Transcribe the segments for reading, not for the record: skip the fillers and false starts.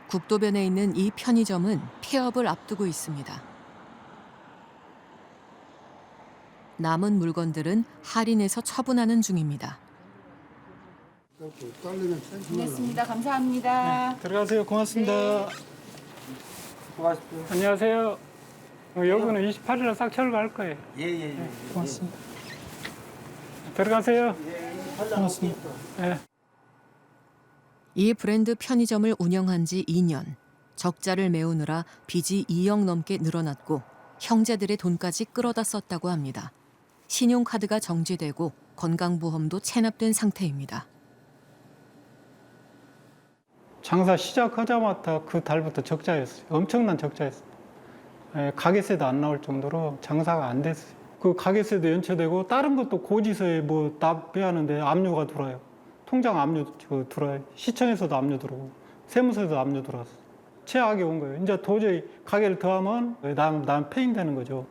국도변에 있는 이 편의점은 폐업을 앞두고 있습니다. 남은 물건들은 할인해서 처분하는 중입니다. 됐습니다. 감사합니다. 들어가세요. 고맙습니다. 네. 고맙습니다. 안녕하세요. 여기는 28일에 싹 철거할 거예요. 예. 고맙습니다. 들어가세요. 고맙습니다. 예. 이 브랜드 편의점을 운영한 지 2년. 적자를 메우느라 빚이 2억 넘게 늘어났고 형제들의 돈까지 끌어다 썼다고 합니다. 신용카드가 정지되고 건강보험도 체납된 상태입니다. 장사 시작하자마자 그 달부터 적자였어요. 엄청난 적자였어요. 예, 가게세도 안 나올 정도로 장사가 안 됐어요. 그 가게세도 연체되고 다른 것도 고지서에 뭐 납해야 하는데 압류가 들어와요. 통장 압류 들어와요. 시청에서도 압류 들어오고 세무서에도 압류 들어왔어요. 최악이 온 거예요. 이제 도저히 가게를 더 하면 난 폐인되는 거죠.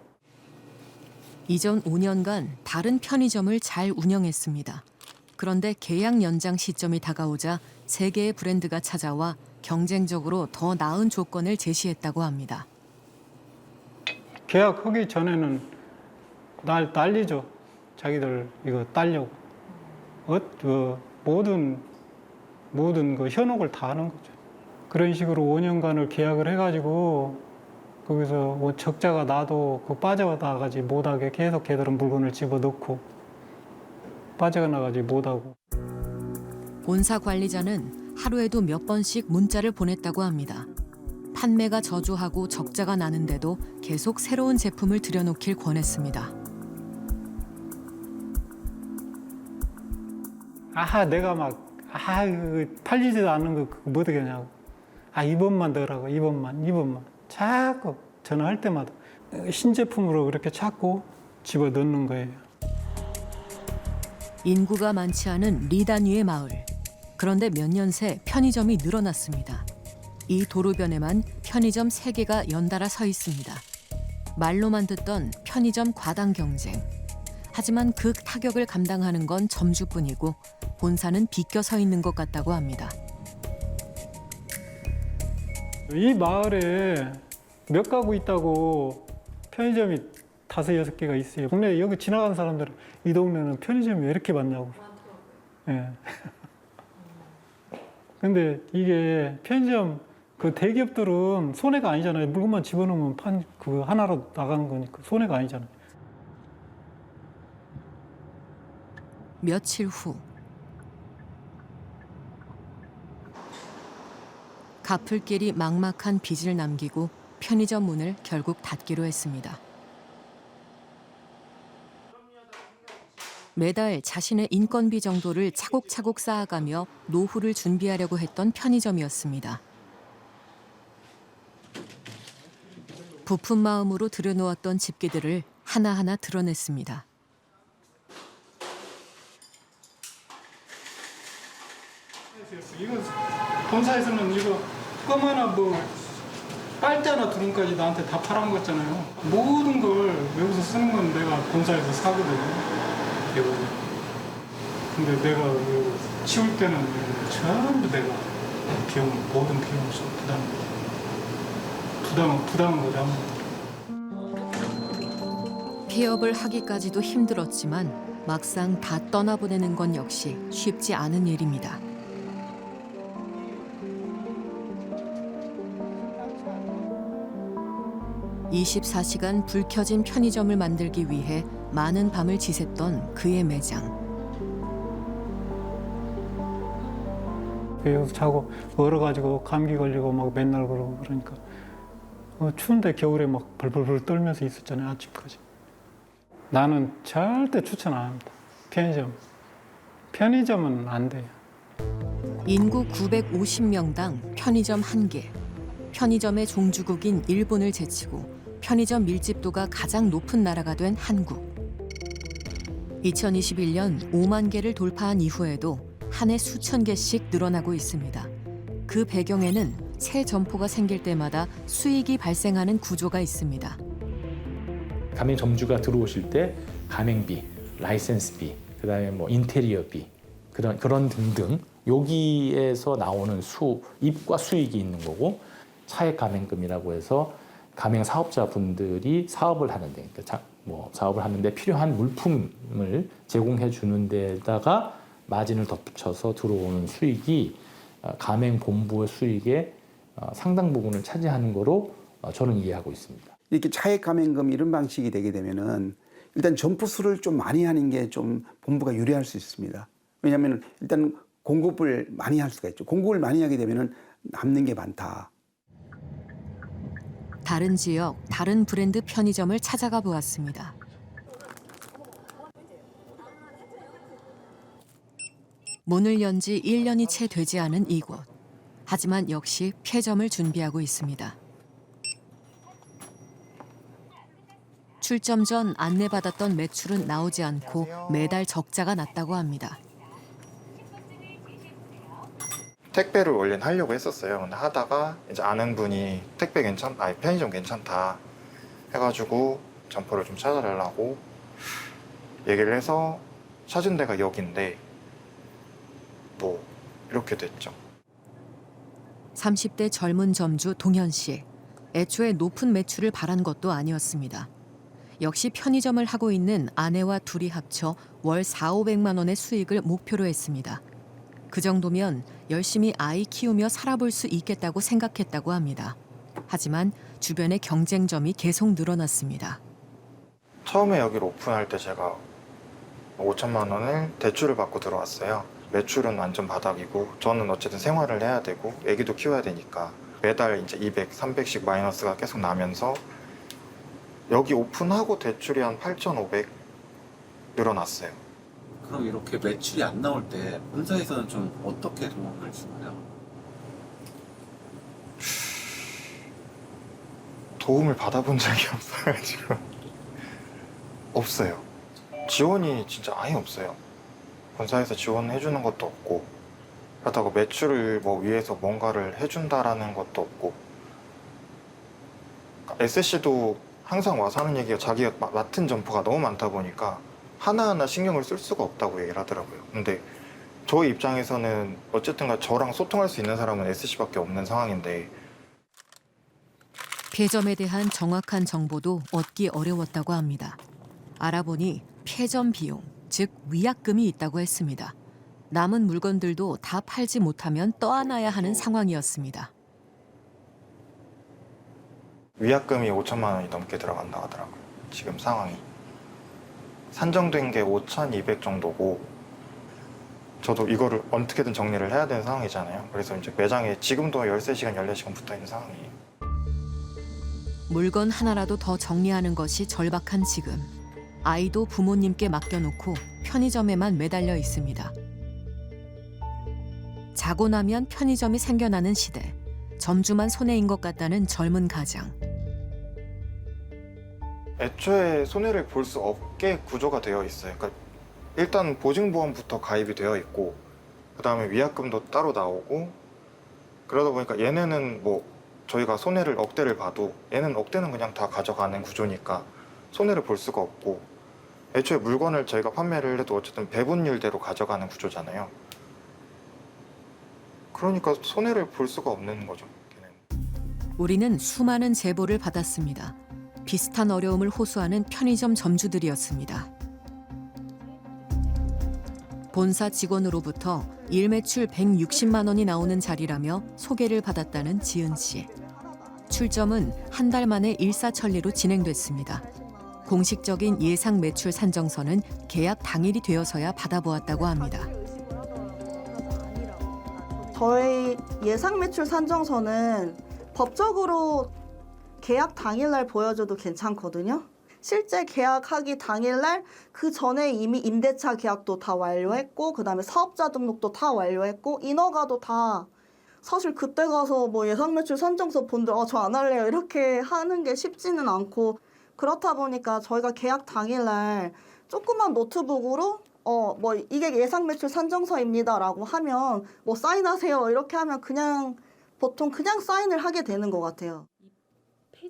이전 5년간 다른 편의점을 잘 운영했습니다. 그런데 계약 연장 시점이 다가오자 세 개의 브랜드가 찾아와 경쟁적으로 더 나은 조건을 제시했다고 합니다. 계약하기 전에는 난리죠. 자기들 이거 따려고. 모든 그 현혹을 다 하는 거죠. 그런 식으로 5년간을 계약을 해가지고 거기서 적자가 나도 그 빠져나가지 못하게 계속 걔들은 물건을 집어넣고 빠져나가지 못하고. 본사 관리자는 하루에도 몇 번씩 문자를 보냈다고 합니다. 판매가 저조하고 적자가 나는데도 계속 새로운 제품을 들여놓길 권했습니다. 내가 팔리지도 않는 거 그거 뭐 되겠냐고. 이번만 넣으라고, 이번만. 자꾸 전화할 때마다 신제품으로 그렇게 자꾸 집어넣는 거예요. 인구가 많지 않은 리다뉴의 마을. 그런데 몇 년 새 편의점이 늘어났습니다. 이 도로변에만 편의점 3개가 연달아 서 있습니다. 말로만 듣던 편의점 과당 경쟁. 하지만 그 타격을 감당하는 건 점주뿐이고 본사는 비껴 서 있는 것 같다고 합니다. 이 마을에 몇 가구 있다고 편의점이 5, 6개가 있어요. 국내 여기 지나가는 사람들은 이 동네는 편의점이 왜 이렇게 많냐고. 예. 근데 이게 편의점 그 대기업들은 손해가 아니잖아요. 물건만 집어넣으면 그 하나로 나가는 거니까 손해가 아니잖아요. 며칠 후 갚을 길이 막막한 빚을 남기고 편의점 문을 결국 닫기로 했습니다. 매달 자신의 인건비 정도를 차곡차곡 쌓아가며 노후를 준비하려고 했던 편의점이었습니다. 부푼 마음으로 들여놓았던 집기들을 하나하나 드러냈습니다. 이거 본사에서는 이거 껌 하나 빨대나 두른까지 나한테 다 팔아먹었잖아요. 모든 걸 여기서 쓰는 건 내가 본사에서 사거든요. 대부분. 근데 내가 이거 치울 때는 전부 내가 모든 비용을 부담한 거죠. 폐업을 하기까지도 힘들었지만 막상 다 떠나보내는 건 역시 쉽지 않은 일입니다. (24시간) 불 켜진 편의점을 만들기 위해 많은 밤을 지샜던 그의 매장. 여기서 자고 얼어가지고 감기 걸리고 막 맨날 그러고 그러니까 추운데 겨울에 막 벌벌벌 떨면서 있었잖아요. 아침까지. 나는 절대 추천 안 합니다. 편의점은 안 돼요. 인구 950명당 편의점 1개. 편의점의 종주국인 일본을 제치고 편의점 밀집도가 가장 높은 나라가 된 한국. 2021년 5만 개를 돌파한 이후에도 한 해 수천 개씩 늘어나고 있습니다. 그 배경에는 새 점포가 생길 때마다 수익이 발생하는 구조가 있습니다. 가맹 점주가 들어오실 때 가맹비, 라이센스비, 그다음에 인테리어비, 그런 등등 여기에서 나오는 수입과 수익이 있는 거고 차액 가맹금이라고 해서 가맹 사업자분들이 사업을 하는데 사업을 하는데 필요한 물품을 제공해 주는 데다가 마진을 덧붙여서 들어오는 수익이 가맹 본부의 수익의 상당 부분을 차지하는 거로 저는 이해하고 있습니다. 이렇게 차액 가맹금 이런 방식이 되게 되면은 일단 점포 수를 좀 많이 하는 게 좀 본부가 유리할 수 있습니다. 왜냐하면 일단 공급을 많이 할 수가 있죠. 공급을 많이 하게 되면은 남는 게 많다. 다른 지역, 다른 브랜드 편의점을 찾아가 보았습니다. 문을 연 지 1년이 채 되지 않은 이곳. 하지만 역시 폐점을 준비하고 있습니다. 출점 전 안내받았던 매출은 나오지 않고 매달 적자가 났다고 합니다. 택배를 원래는 하려고 했었어요. 근데 하다가 이제 아는 분이 편의점 괜찮다 해가지고 점포를 좀 찾아달라고 얘기를 해서 찾은 데가 여기인데 뭐 이렇게 됐죠. 30대 젊은 점주 동현 씨. 애초에 높은 매출을 바란 것도 아니었습니다. 역시 편의점을 하고 있는 아내와 둘이 합쳐 월 4,500만 원의 수익을 목표로 했습니다. 그 정도면 열심히 아이 키우며 살아볼 수 있겠다고 생각했다고 합니다. 하지만 주변의 경쟁점이 계속 늘어났습니다. 처음에 여기를 오픈할 때 제가 5천만 원을 대출을 받고 들어왔어요. 매출은 완전 바닥이고 저는 어쨌든 생활을 해야 되고 애기도 키워야 되니까 매달 이제 200, 300씩 마이너스가 계속 나면서 여기 오픈하고 대출이 한 8,500 늘어났어요. 그럼 이렇게 매출이 안 나올 때 본사에서는 좀 어떻게 도움을 주나요? 도움을 받아본 적이 없어가지고 없어요. 지원이 진짜 아예 없어요. 본사에서 지원해주는 것도 없고 그렇다고 매출을 뭐 위해서 뭔가를 해준다라는 것도 없고 SC도 항상 와서 하는 얘기가 자기가 맡은 점포가 너무 많다 보니까 하나하나 신경을 쓸 수가 없다고 얘기를 하더라고요. 근데 저희 입장에서는 어쨌든 저랑 소통할 수 있는 사람은 SC밖에 없는 상황인데 폐점에 대한 정확한 정보도 얻기 어려웠다고 합니다. 알아보니 폐점 비용, 즉 위약금이 있다고 했습니다. 남은 물건들도 다 팔지 못하면 떠안아야 하는 상황이었습니다. 위약금이 5천만 원이 넘게 들어간다고 하더라고요. 지금 상황이. 산정된 게 5,200 정도고 저도 이거를 어떻게든 정리를 해야 되는 상황이잖아요. 그래서 이제 매장에 지금도 13시간, 14시간 붙어있는 상황이에요. 물건 하나라도 더 정리하는 것이 절박한 지금. 아이도 부모님께 맡겨놓고 편의점에만 매달려 있습니다. 자고 나면 편의점이 생겨나는 시대. 점주만 손해인 것 같다는 젊은 가장. 애초에 손해를 볼 수 없게 구조가 되어 있어요. 그러니까 일단 보증보험부터 가입이 되어 있고 그 다음에 위약금도 따로 나오고 그러다 보니까 얘네는 뭐 저희가 손해를 억대를 봐도 얘는 억대는 그냥 다 가져가는 구조니까 손해를 볼 수가 없고 애초에 물건을 저희가 판매를 해도 어쨌든 배분율대로 가져가는 구조잖아요. 그러니까 손해를 볼 수가 없는 거죠. 걔네는. 우리는 수많은 제보를 받았습니다. 비슷한 어려움을 호소하는 편의점 점주들이었습니다. 본사 직원으로부터 일매출 160만 원이 나오는 자리라며 소개를 받았다는 지은 씨. 출점은 한 달 만에 일사천리로 진행됐습니다. 공식적인 예상 매출 산정서는 계약 당일이 되어서야 받아보았다고 합니다. 저희 예상 매출 산정서는 법적으로 계약 당일날 보여줘도 괜찮거든요. 실제 계약하기 당일날 그 전에 이미 임대차 계약도 다 완료했고 그다음에 사업자 등록도 다 완료했고 인허가도 다 사실 그때 가서 뭐 예상 매출 산정서 본들 저 안 할래요 이렇게 하는 게 쉽지는 않고 그렇다 보니까 저희가 계약 당일날 조그만 노트북으로 뭐 이게 예상 매출 산정서입니다라고 하면 뭐 사인하세요 이렇게 하면 그냥 보통 그냥 사인을 하게 되는 것 같아요.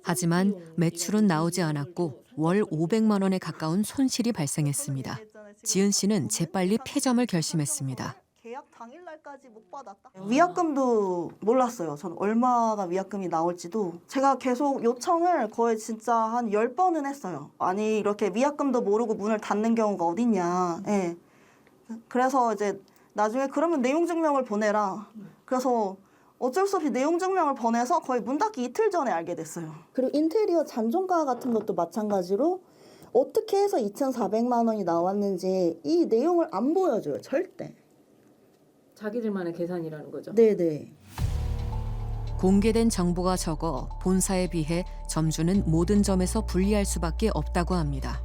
하지만 매출은 나오지 않았고 월 500만 원에 가까운 손실이 발생했습니다. 지은 씨는 재빨리 폐점을 결심했습니다. 계약 당일날까지 못 받았다. 위약금도 몰랐어요. 저는 얼마가 위약금이 나올지도. 제가 계속 요청을 거의 진짜 한 10번은 했어요. 아니 이렇게 위약금도 모르고 문을 닫는 경우가 어딨냐. 예. 그래서 이제 나중에 그러면 내용 증명을 보내라. 그래서 어쩔 수 없이 내용 증명을 보내서 거의 문 닫기 이틀 전에 알게 됐어요. 그리고 인테리어 잔존가 같은 것도 마찬가지로 어떻게 해서 2,400만 원이 나왔는지 이 내용을 안 보여줘요. 절대. 자기들만의 계산이라는 거죠. 네네. 공개된 정보가 적어 본사에 비해 점주는 모든 점에서 불리할 수밖에 없다고 합니다.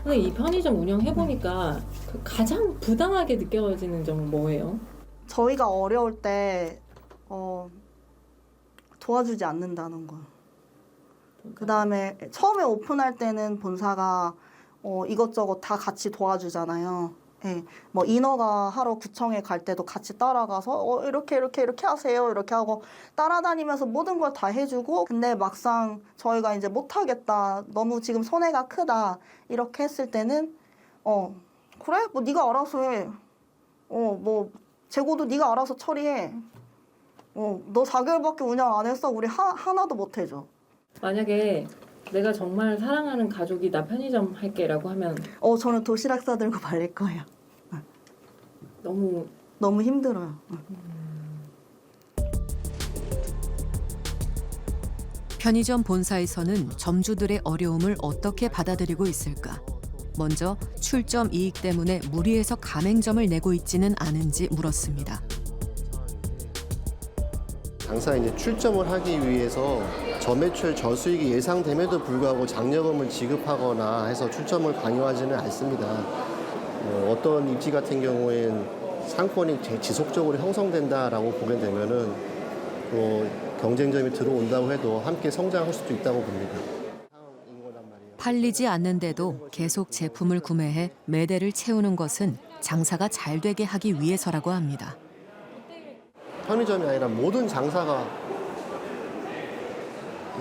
근데 이 편의점 운영해보니까 그 가장 부당하게 느껴지는 점은 뭐예요? 저희가 어려울 때 도와주지 않는다는 거. 그다음에 처음에 오픈할 때는 본사가 이것저것 다 같이 도와주잖아요. 예, 뭐 인허가 하러 구청에 갈 때도 같이 따라가서 이렇게 하세요 이렇게 하고 따라다니면서 모든 걸 다 해주고 근데 막상 저희가 이제 못하겠다 너무 지금 손해가 크다 이렇게 했을 때는 그래 뭐 네가 알아서 해. 뭐 재고도 네가 알아서 처리해. 너 4개월밖에 운영 안 했어. 우리 하나도 못 해줘. 만약에 내가 정말 사랑하는 가족이 나 편의점 할게라고 하면 저는 도시락 싸들고 말릴 거예요. 너무 힘들어요. 편의점 본사에서는 점주들의 어려움을 어떻게 받아들이고 있을까? 먼저 출점 이익 때문에 무리해서 가맹점을 내고 있지는 않은지 물었습니다. 장사 이제 출점을 하기 위해서 저매출 저수익이 예상됨에도 불구하고 장려금을 지급하거나 해서 출점을 강요하지는 않습니다. 어떤 입지 같은 경우엔 상권이 지속적으로 형성된다라고 보게 되면은 또 경쟁점이 들어온다고 해도 함께 성장할 수도 있다고 봅니다. 팔리지 않는데도 계속 제품을 구매해 매대를 채우는 것은 장사가 잘 되게 하기 위해서라고 합니다. 편의점이 아니라 모든 장사가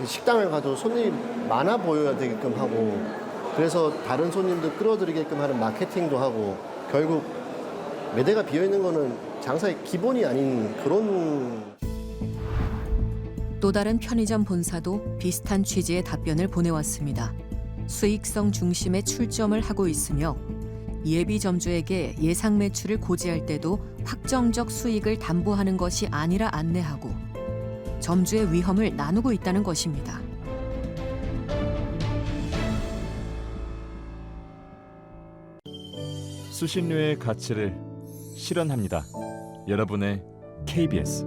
식당을 가도 손님이 많아 보여야 되게끔 하고 그래서 다른 손님들 끌어들이게끔 하는 마케팅도 하고 결국 매대가 비어있는 거는 장사의 기본이 아닌 그런. 또 다른 편의점 본사도 비슷한 취지의 답변을 보내왔습니다. 수익성 중심의 출점을 하고 있으며 예비 점주에게 예상 매출을 고지할 때도 확정적 수익을 담보하는 것이 아니라 안내하고 점주의 위험을 나누고 있다는 것입니다. 수신료의 가치를 실현합니다. 여러분의 KBS